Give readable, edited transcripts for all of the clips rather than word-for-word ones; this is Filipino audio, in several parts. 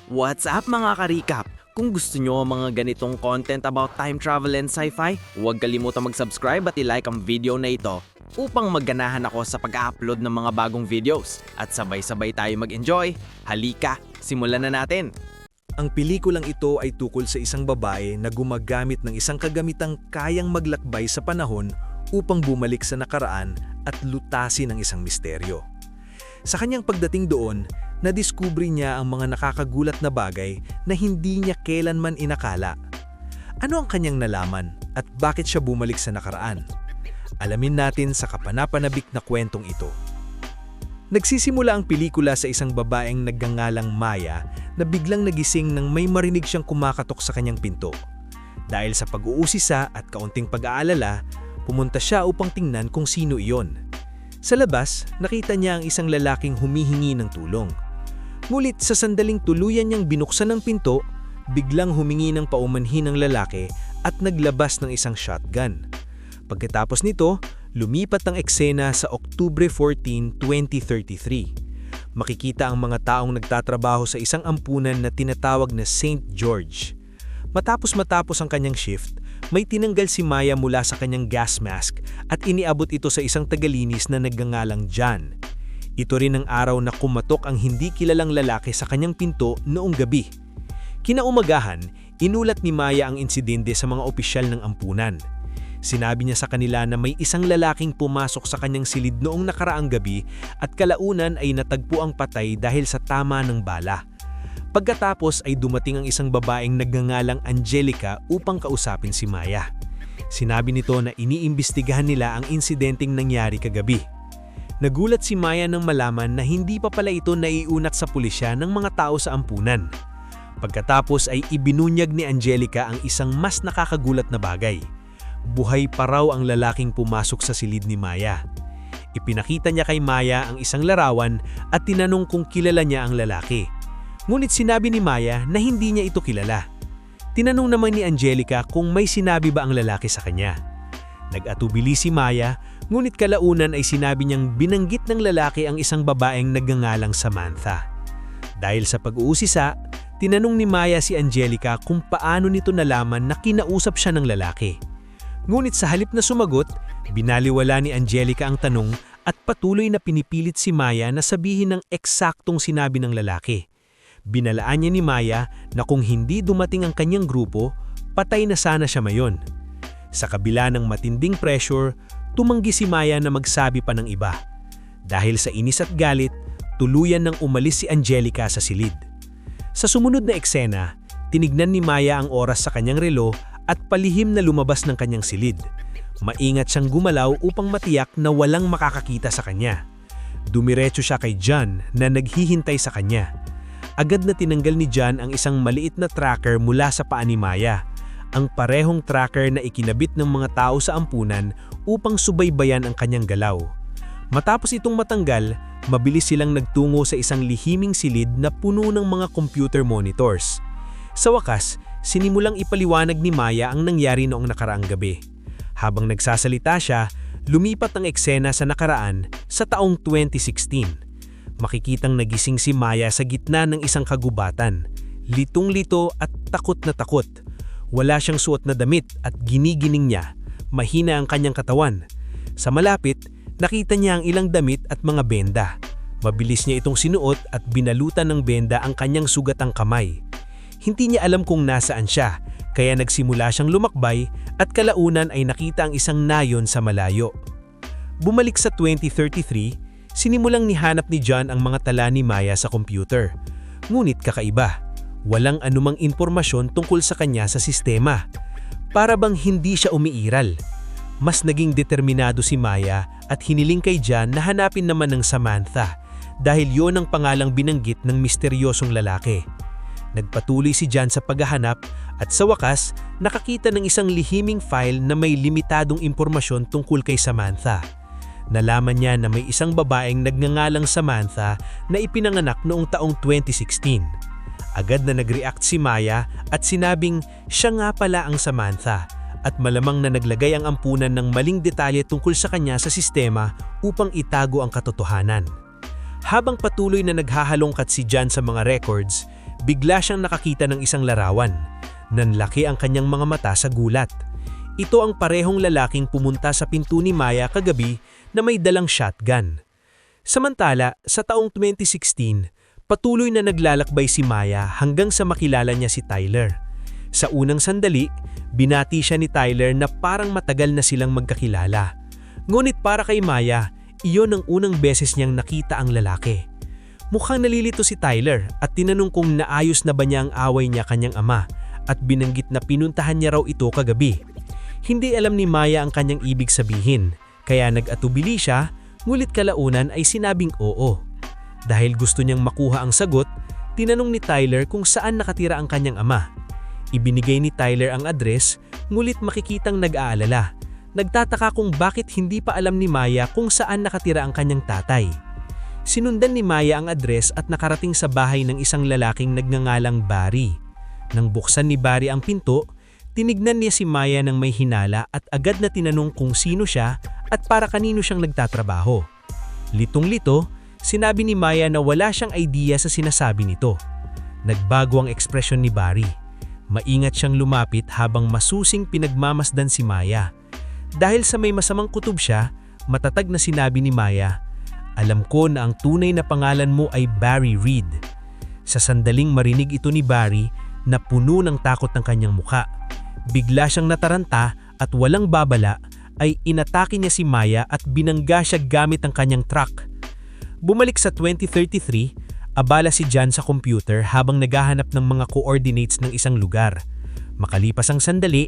What's up mga ka-recap? Kung gusto nyo ang mga ganitong content about time travel and sci-fi, huwag kalimutang mag-subscribe at i-like ang video na ito upang magganahan ako sa pag-upload ng mga bagong videos at sabay-sabay tayo mag-enjoy. Halika, simulan na natin! Ang pelikulang ito ay tukol sa isang babae na gumagamit ng isang kagamitang kayang maglakbay sa panahon upang bumalik sa nakaraan at lutasin ang isang misteryo. Sa kanyang pagdating doon, nadiskubre niya ang mga nakakagulat na bagay na hindi niya kailanman inakala. Ano ang kanyang nalaman at bakit siya bumalik sa nakaraan? Alamin natin sa kapanapanabik na kwentong ito. Nagsisimula ang pelikula sa isang babaeng nagngangalang Maya na biglang nagising nang may marinig siyang kumakatok sa kanyang pinto. Dahil sa pag-uusisa at kaunting pag-aalala, pumunta siya upang tingnan kung sino iyon. Sa labas, nakita niya ang isang lalaking humihingi ng tulong. Ngunit sa sandaling tuluyan niyang binuksan ng pinto, biglang humingi ng paumanhin ng lalaki at naglabas ng isang shotgun. Pagkatapos nito, lumipat ang eksena sa Oktubre 14, 2033. Makikita ang mga taong nagtatrabaho sa isang ampunan na tinatawag na St. George. Matapos ang kanyang shift, may tinanggal si Maya mula sa kanyang gas mask at iniabot ito sa isang tagalinis na nagngangalang John. Ito rin ang araw na kumatok ang hindi kilalang lalaki sa kanyang pinto noong gabi. Kinaumagahan, inulat ni Maya ang insidente sa mga opisyal ng ampunan. Sinabi niya sa kanila na may isang lalaking pumasok sa kanyang silid noong nakaraang gabi at kalaunan ay natagpo ang patay dahil sa tama ng bala. Pagkatapos ay dumating ang isang babaeng nagngangalang Angelica upang kausapin si Maya. Sinabi nito na iniimbestigahan nila ang insidenteng nangyari kagabi. Nagulat si Maya nang malaman na hindi pa pala ito naiunat sa pulisya ng mga tao sa ampunan. Pagkatapos ay ibinunyag ni Angelica ang isang mas nakakagulat na bagay. Buhay pa raw ang lalaking pumasok sa silid ni Maya. Ipinakita niya kay Maya ang isang larawan at tinanong kung kilala niya ang lalaki. Ngunit sinabi ni Maya na hindi niya ito kilala. Tinanong naman ni Angelica kung may sinabi ba ang lalaki sa kanya. Nag-atubili si Maya, ngunit kalaunan ay sinabi niyang binanggit ng lalaki ang isang babaeng nagngangalang Samantha. Dahil sa pag-uusisa, tinanong ni Maya si Angelica kung paano nito nalaman na kinausap siya ng lalaki. Ngunit sa halip na sumagot, binaliwala ni Angelica ang tanong at patuloy na pinipilit si Maya na sabihin ng eksaktong sinabi ng lalaki. Binalaan niya ni Maya na kung hindi dumating ang kanyang grupo, patay na sana siya mayon. Sa kabila ng matinding pressure, tumanggi si Maya na magsabi pa ng iba. Dahil sa inis at galit, tuluyan nang umalis si Angelica sa silid. Sa sumunod na eksena, tinignan ni Maya ang oras sa kanyang relo at palihim na lumabas ng kanyang silid. Maingat siyang gumalaw upang matiyak na walang makakakita sa kanya. Dumiretso siya kay John na naghihintay sa kanya. Agad na tinanggal ni John ang isang maliit na tracker mula sa paa ni Maya, ang parehong tracker na ikinabit ng mga tao sa ampunan upang subaybayan ang kanyang galaw. Matapos itong matanggal, mabilis silang nagtungo sa isang lihiming silid na puno ng mga computer monitors. Sa wakas, sinimulang ipaliwanag ni Maya ang nangyari noong nakaraang gabi. Habang nagsasalita siya, lumipat ang eksena sa nakaraan sa taong 2016. Makikitang nagising si Maya sa gitna ng isang kagubatan, litong-lito at takot na takot. Wala siyang suot na damit at ginigining niya, mahina ang kanyang katawan. Sa malapit, nakita niya ang ilang damit at mga benda. Mabilis niya itong sinuot at binalutan ng benda ang kanyang sugatang kamay. Hindi niya alam kung nasaan siya, kaya nagsimula siyang lumakbay at kalaunan ay nakita ang isang nayon sa malayo. Bumalik sa 2033, sinimulang nihanap ni John ang mga tala ni Maya sa computer. Ngunit kakaiba, walang anumang impormasyon tungkol sa kanya sa sistema. Para bang hindi siya umiiral. Mas naging determinado si Maya at hiniling kay John na hanapin naman ng Samantha dahil yon ang pangalang binanggit ng misteryosong lalaki. Nagpatuloy si John sa paghahanap at sa wakas, nakakita ng isang lihiming file na may limitadong impormasyon tungkol kay Samantha. Nalaman niya na may isang babaeng nagngangalang Samantha na ipinanganak noong taong 2016. Agad na nag-react si Maya at sinabing siya nga pala ang Samantha at malamang na naglagay ang ampunan ng maling detalye tungkol sa kanya sa sistema upang itago ang katotohanan. Habang patuloy na naghahalongkat si John sa mga records, bigla siyang nakakita ng isang larawan. Nanlaki ang kanyang mga mata sa gulat. Ito ang parehong lalaking pumunta sa pinto ni Maya kagabi na may dalang shotgun. Samantala, sa taong 2016, patuloy na naglalakbay si Maya hanggang sa makilala niya si Tyler. Sa unang sandali, binati siya ni Tyler na parang matagal na silang magkakilala. Ngunit para kay Maya, iyon ang unang beses niyang nakita ang lalaki. Mukhang nalilito si Tyler at tinanong kung naayos na ba niya ang away niya kanyang ama at binanggit na pinuntahan niya raw ito kagabi. Hindi alam ni Maya ang kanyang ibig sabihin, kaya nag-atubili siya, ngulit kalaunan ay sinabing oo. Dahil gusto niyang makuha ang sagot, tinanong ni Tyler kung saan nakatira ang kanyang ama. Ibinigay ni Tyler ang address, ngulit makikitang nag-aalala. Nagtataka kung bakit hindi pa alam ni Maya kung saan nakatira ang kanyang tatay. Sinundan ni Maya ang address at nakarating sa bahay ng isang lalaking nagngangalang Barry. Nang buksan ni Barry ang pinto, tinignan niya si Maya ng may hinala at agad na tinanong kung sino siya at para kanino siyang nagtatrabaho. Litong-lito, sinabi ni Maya na wala siyang idea sa sinasabi nito. Nagbago ang ekspresyon ni Barry. Maingat siyang lumapit habang masusing pinagmamasdan si Maya. Dahil sa may masamang kutob siya, matatag na sinabi ni Maya, "Alam ko na ang tunay na pangalan mo ay Barry Reed." Sa sandaling marinig ito ni Barry na puno ng takot ng kanyang muka. Bigla siyang nataranta at walang babala ay inatake niya si Maya at binangga siya gamit ang kanyang truck. Bumalik sa 2033, abala si John sa computer habang naghahanap ng mga coordinates ng isang lugar. Makalipas ang sandali,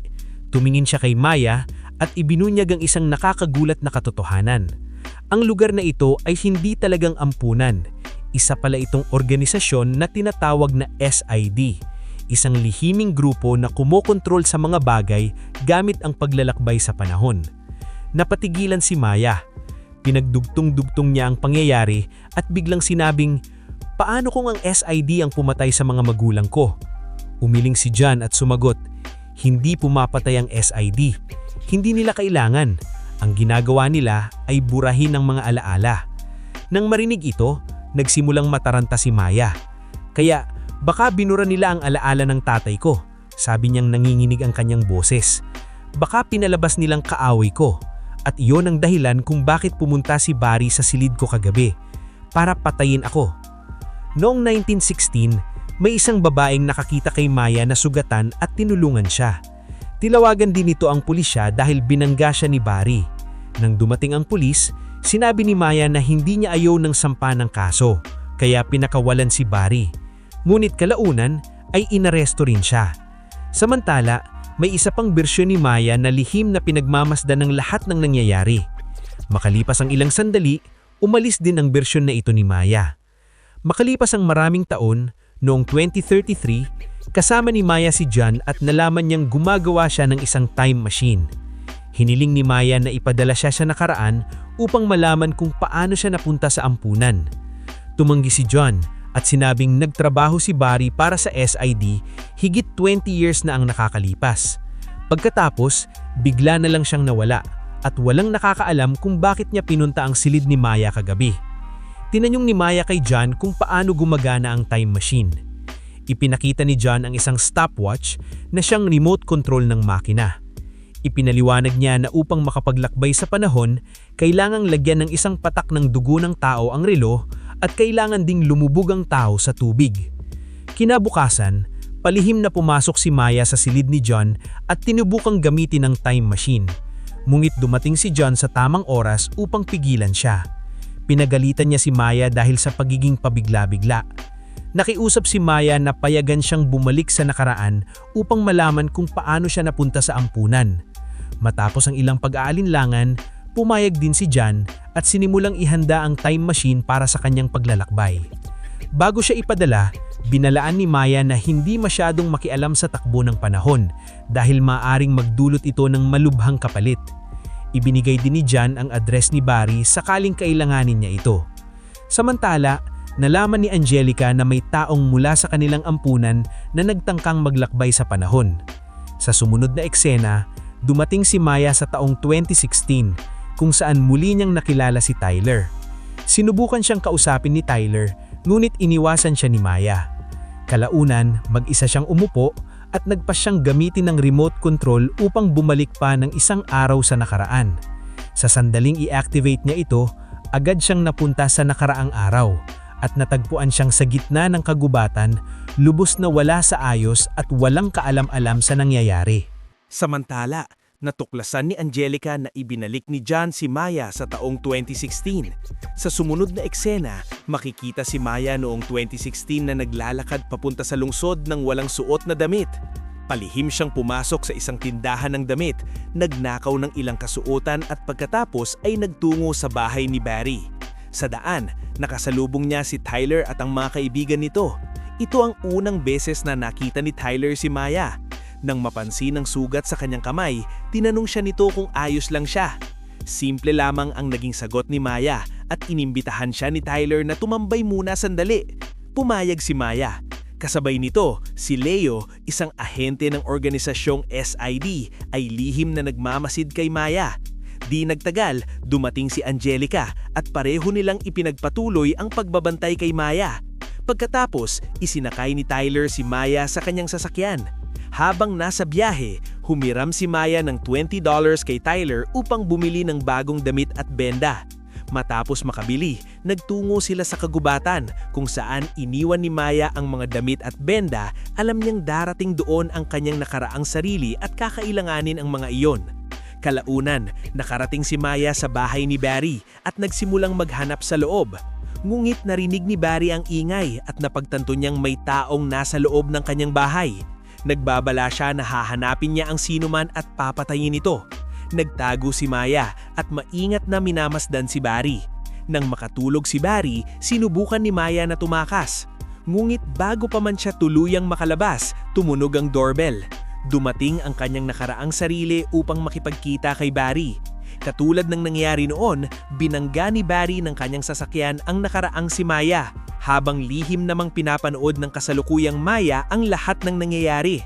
tumingin siya kay Maya at ibinunyag ang isang nakakagulat na katotohanan. Ang lugar na ito ay hindi talagang ampunan. Isa pala itong organisasyon na tinatawag na SID, isang lihiming grupo na kumokontrol sa mga bagay gamit ang paglalakbay sa panahon. Napatigilan si Maya. Pinagdugtong-dugtong niya ang pangyayari at biglang sinabing, "Paano kung ang SID ang pumatay sa mga magulang ko?" Umiling si John at sumagot, "Hindi pumapatay ang SID. Hindi nila kailangan. Ang ginagawa nila ay burahin ang mga alaala." Nang marinig ito, nagsimulang mataranta si Maya. "Kaya baka binura nila ang alaala ng tatay ko," sabi niyang nanginginig ang kanyang boses. "Baka pinalabas nilang kaaway ko. At iyon ang dahilan kung bakit pumunta si Barry sa silid ko kagabi, para patayin ako." Noong 1916, may isang babaeng nakakita kay Maya na sugatan at tinulungan siya. Tilawagan din nito ang pulisya dahil binangga siya ni Barry. Nang dumating ang pulis, sinabi ni Maya na hindi niya ayaw ng sampa ng kaso, kaya pinakawalan si Barry. Ngunit kalaunan ay inaresto rin siya. Samantala, may isa pang bersyon ni Maya na lihim na pinagmamasdan ng lahat ng nangyayari. Makalipas ang ilang sandali, umalis din ang bersyon na ito ni Maya. Makalipas ang maraming taon, noong 2033, kasama ni Maya si John at nalaman niyang gumagawa siya ng isang time machine. Hiniling ni Maya na ipadala siya sa nakaraan upang malaman kung paano siya napunta sa ampunan. Tumanggi si John at sinabing nagtrabaho si Barry para sa SID higit 20 years na ang nakakalipas. Pagkatapos, bigla na lang siyang nawala at walang nakakaalam kung bakit niya pinunta ang silid ni Maya kagabi. Tinanyong ni Maya kay John kung paano gumagana ang time machine. Ipinakita ni John ang isang stopwatch na siyang remote control ng makina. Ipinaliwanag niya na upang makapaglakbay sa panahon, kailangang lagyan ng isang patak ng dugo ng tao ang relo at kailangan ding lumubog ang tao sa tubig. Kinabukasan, palihim na pumasok si Maya sa silid ni John at tinubukang gamitin ang time machine. Ngunit dumating si John sa tamang oras upang pigilan siya. Pinagalitan niya si Maya dahil sa pagiging pabigla-bigla. Nakiusap si Maya na payagan siyang bumalik sa nakaraan upang malaman kung paano siya napunta sa ampunan. Matapos ang ilang pag-aalinlangan, pumayag din si John at sinimulang ihanda ang time machine para sa kanyang paglalakbay. Bago siya ipadala, binalaan ni Maya na hindi masyadong makialam sa takbo ng panahon dahil maaring magdulot ito ng malubhang kapalit. Ibinigay din ni John ang address ni Barry sakaling kailanganin niya ito. Samantala, nalaman ni Angelica na may taong mula sa kanilang ampunan na nagtangkang maglakbay sa panahon. Sa sumunod na eksena, dumating si Maya sa taong 2016 kung saan muli niyang nakilala si Tyler. Sinubukan siyang kausapin ni Tyler, ngunit iniwasan siya ni Maya. Kalaunan, mag-isa siyang umupo at nagpa siyang gamitin ng remote control upang bumalik pa ng isang araw sa nakaraan. Sa sandaling i-activate niya ito, agad siyang napunta sa nakaraang araw at natagpuan siyang sa gitna ng kagubatan, lubos na wala sa ayos at walang kaalam-alam sa nangyayari. Samantala, natuklasan ni Angelica na ibinalik ni John si Maya sa taong 2016. Sa sumunod na eksena, makikita si Maya noong 2016 na naglalakad papunta sa lungsod ng walang suot na damit. Palihim siyang pumasok sa isang tindahan ng damit, nagnakaw ng ilang kasuotan at pagkatapos ay nagtungo sa bahay ni Barry. Sa daan, nakasalubong niya si Tyler at ang mga kaibigan nito. Ito ang unang beses na nakita ni Tyler si Maya. Nang mapansin ang sugat sa kanyang kamay, tinanong siya nito kung ayos lang siya. Simple lamang ang naging sagot ni Maya at inimbitahan siya ni Tyler na tumambay muna sandali. Pumayag si Maya. Kasabay nito, si Leo, isang ahente ng organisasyong SID, ay lihim na nagmamasid kay Maya. Di nagtagal, dumating si Angelica at pareho nilang ipinagpatuloy ang pagbabantay kay Maya. Pagkatapos, isinakay ni Tyler si Maya sa kanyang sasakyan. Habang nasa biyahe, humiram si Maya ng $20 kay Tyler upang bumili ng bagong damit at benda. Matapos makabili, nagtungo sila sa kagubatan kung saan iniwan ni Maya ang mga damit at benda. Alam niyang darating doon ang kanyang nakaraang sarili at kakailanganin ang mga iyon. Kalaunan, nakarating si Maya sa bahay ni Barry at nagsimulang maghanap sa loob. Ngunit narinig ni Barry ang ingay at napagtanto niyang may taong nasa loob ng kanyang bahay. Nagbabala siya na hahanapin niya ang sinuman at papatayin ito. Nagtago si Maya at maingat na minamasdan si Barry. Nang makatulog si Barry, sinubukan ni Maya na tumakas. Ngunit bago pa man siya tuluyang makalabas, tumunog ang doorbell. Dumating ang kanyang nakaraang sarili upang makipagkita kay Barry. Katulad ng nangyari noon, binangga ni Barry ng kanyang sasakyan ang nakaraang si Maya, habang lihim namang pinapanood ng kasalukuyang Maya ang lahat ng nangyayari.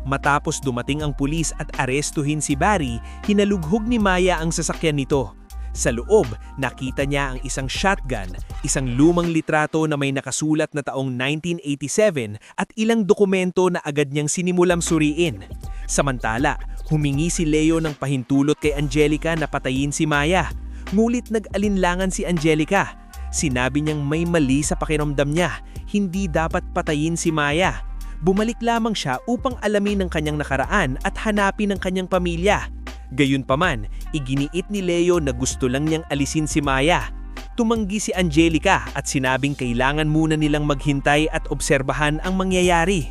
Matapos dumating ang pulis at arestuhin si Barry, hinalughog ni Maya ang sasakyan nito. Sa loob, nakita niya ang isang shotgun, isang lumang litrato na may nakasulat na taong 1987 at ilang dokumento na agad niyang sinimulang suriin. Samantala, humingi si Leo ng pahintulot kay Angelica na patayin si Maya. Ngulit nag-alinlangan si Angelica. Sinabi niyang may mali sa pakiramdam niya, hindi dapat patayin si Maya. Bumalik lamang siya upang alamin ang kanyang nakaraan at hanapin ang kanyang pamilya. Gayunpaman, iginiit ni Leo na gusto lang niyang alisin si Maya. Tumanggi si Angelica at sinabing kailangan muna nilang maghintay at obserbahan ang mangyayari.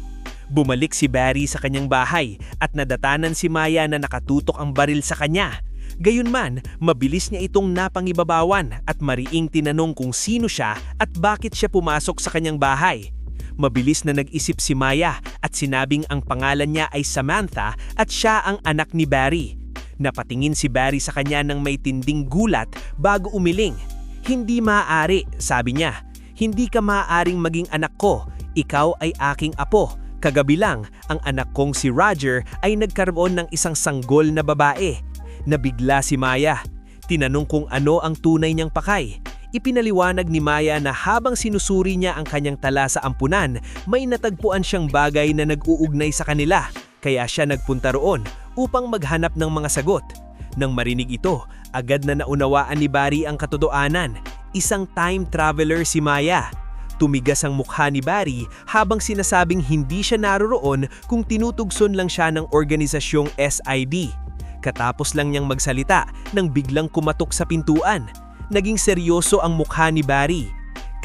Bumalik si Barry sa kanyang bahay at nadatanan si Maya na nakatutok ang baril sa kanya. Gayunman, mabilis niya itong napangibabawan at mariing tinanong kung sino siya at bakit siya pumasok sa kanyang bahay. Mabilis na nag-isip si Maya at sinabing ang pangalan niya ay Samantha at siya ang anak ni Barry. Napatingin si Barry sa kanya ng may tinding gulat bago umiling. Hindi maaari, sabi niya. Hindi ka maaaring maging anak ko. Ikaw ay aking apo. Kagabi lang, ang anak kong si Roger ay nagkaroon ng isang sanggol na babae. Nabigla si Maya. Tinanong kung ano ang tunay niyang pakay. Ipinaliwanag ni Maya na habang sinusuri niya ang kanyang tala sa ampunan, may natagpuan siyang bagay na nag-uugnay sa kanila. Kaya siya nagpunta roon upang maghanap ng mga sagot. Nang marinig ito, agad na naunawaan ni Barry ang katotohanan. Isang time traveler si Maya. Tumigas ang mukha ni Barry habang sinasabing hindi siya naroroon kung tinutugson lang siya ng organisasyong SID. Katapos lang niyang magsalita nang biglang kumatok sa pintuan. Naging seryoso ang mukha ni Barry.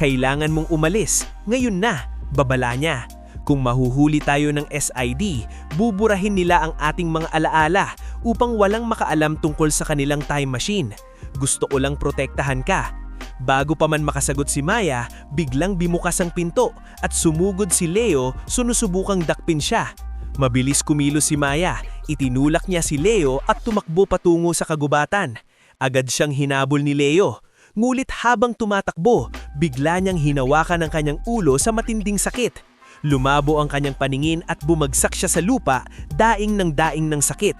Kailangan mong umalis. Ngayon na, babala niya. Kung mahuhuli tayo ng SID, buburahin nila ang ating mga alaala upang walang makaalam tungkol sa kanilang time machine. Gusto ko lang protektahan ka. Bago pa man makasagot si Maya, biglang bimukas ang pinto at sumugod si Leo, sunusubukang dakpin siya. Mabilis kumilos si Maya, itinulak niya si Leo at tumakbo patungo sa kagubatan. Agad siyang hinabol ni Leo. Ngulit habang tumatakbo, bigla niyang hinawakan ang kanyang ulo sa matinding sakit. Lumabo ang kanyang paningin at bumagsak siya sa lupa, daing ng sakit.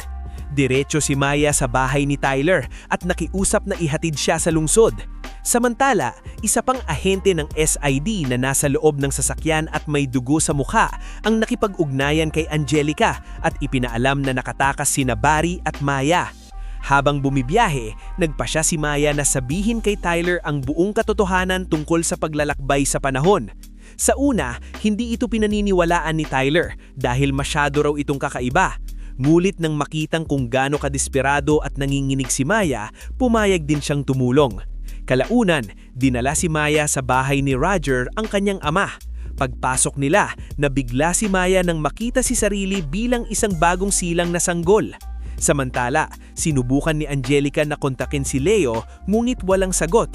Diretso si Maya sa bahay ni Tyler at nakiusap na ihatid siya sa lungsod. Samantala, isa pang ahente ng SID na nasa loob ng sasakyan at may dugo sa mukha ang nakipag-ugnayan kay Angelica at ipinaalam na nakatakas sina Barry at Maya. Habang bumibiyahe, nagpasya si Maya na sabihin kay Tyler ang buong katotohanan tungkol sa paglalakbay sa panahon. Sa una, hindi ito pinaniniwalaan ni Tyler dahil masyado raw itong kakaiba. Ngulit nang makitang kung gaano kadesperado at nanginginig si Maya, pumayag din siyang tumulong. Kalaunan, dinala si Maya sa bahay ni Roger ang kanyang ama. Pagpasok nila, nabigla si Maya nang makita si sarili bilang isang bagong silang na sanggol. Samantala, sinubukan ni Angelica na kontakin si Leo ngunit walang sagot.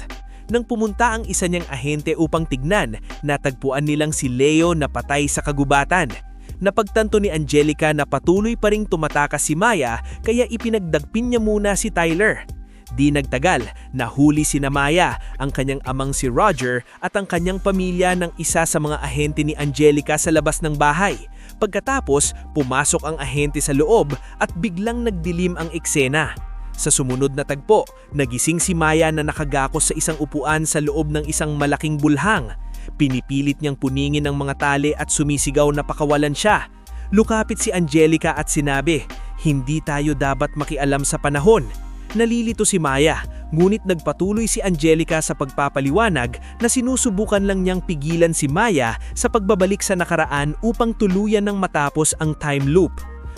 Nang pumunta ang isa niyang ahente upang tignan, natagpuan nilang si Leo na patay sa kagubatan. Napagtanto ni Angelica na patuloy pa ring tumatakas si Maya kaya ipinagdagpin niya muna si Tyler. Di nagtagal, nahuli si Maya, ang kanyang amang si Roger at ang kanyang pamilya ng isa sa mga ahente ni Angelica sa labas ng bahay. Pagkatapos, pumasok ang ahente sa loob at biglang nagdilim ang eksena. Sa sumunod na tagpo, nagising si Maya na nakagakos sa isang upuan sa loob ng isang malaking bulhang. Pinipilit niyang puningin ang mga tali at sumisigaw na pakawalan siya. Lukapit si Angelica at sinabi, "Hindi tayo dapat makialam sa panahon." Nalilito si Maya, ngunit nagpatuloy si Angelica sa pagpapaliwanag na sinusubukan lang niyang pigilan si Maya sa pagbabalik sa nakaraan upang tuluyan ng matapos ang time loop.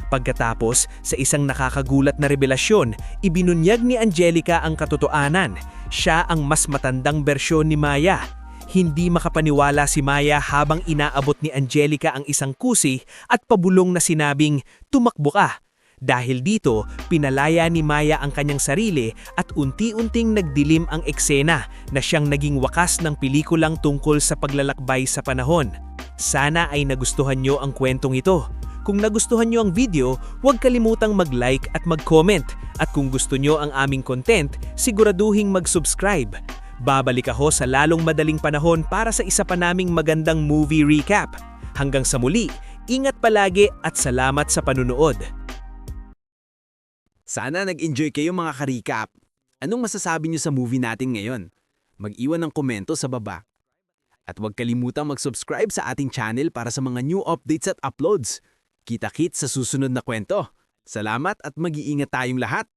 Pagkatapos, sa isang nakakagulat na revelasyon, ibinunyag ni Angelica ang katotohanan. Siya ang mas matandang bersyon ni Maya. Hindi makapaniwala si Maya habang inaabot ni Angelica ang isang kusi at pabulong na sinabing, "Tumakbo ka." Dahil dito, pinalaya ni Maya ang kanyang sarili at unti-unting nagdilim ang eksena na siyang naging wakas ng pelikulang tungkol sa paglalakbay sa panahon. Sana ay nagustuhan nyo ang kwentong ito. Kung nagustuhan nyo ang video, huwag kalimutang mag-like at mag-comment. At kung gusto nyo ang aming content, siguraduhing mag-subscribe. Babalik ako sa lalong madaling panahon para sa isa pa naming magandang movie recap. Hanggang sa muli, ingat palagi at salamat sa panunood. Sana nag-enjoy kayo mga ka-recap. Anong masasabi niyo sa movie natin ngayon? Mag-iwan ng komento sa baba. At huwag kalimutang mag-subscribe sa ating channel para sa mga new updates at uploads. Kita-kits sa susunod na kwento. Salamat at mag-iingat tayong lahat.